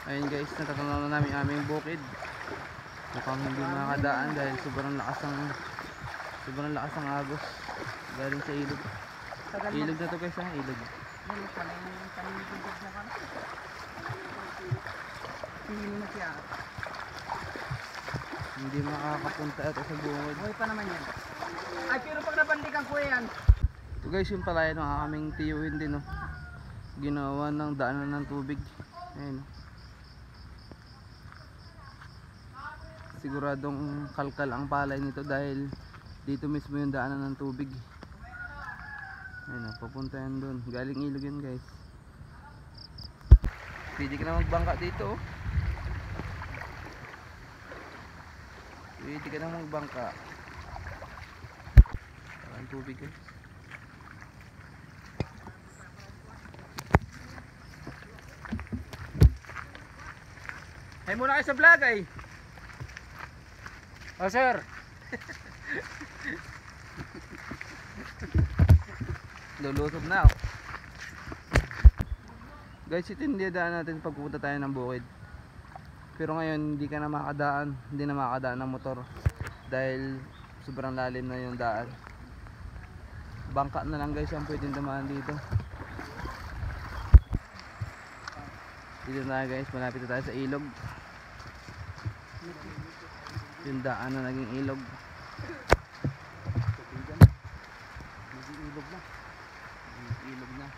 Ayun guys, natatanaw na namin aming bukid. Mukhang hindi makakadaan dahil sobrang lakas ang agos galing sa ilog. Ilog na to guys, ha? Ilog. Hindi makakapunta ito sa bungod. Buhay pa naman yan. Ay, pero pag nabandikan ko yan. Ito guys, yung palayan ng aming tiyuhin din, no? Ginawa ng daanan ng tubig. Ayun, no? Siguradong kalkal ang palay nito dahil dito mismo yung daanan ng tubig. Ayun, no? Papunta yan doon. Galing ilog yun guys. Pwede ka na magbangka dito, oh. Pwede ka na magbangka. Parang tubig guys. Ay muna kayo sa vlog ay. Oh sir. Lulusob na, oh. Guys, ito hindi daan natin pagpupunta tayo ng bukid. Pero ngayon hindi na makakadaan ng motor dahil sobrang lalim na yung daan. Bangka na lang guys ang pwedeng dumaan dito. Dito na guys, malapit na tayo sa ilog. Yung daan na naging ilog. Naging ilog na.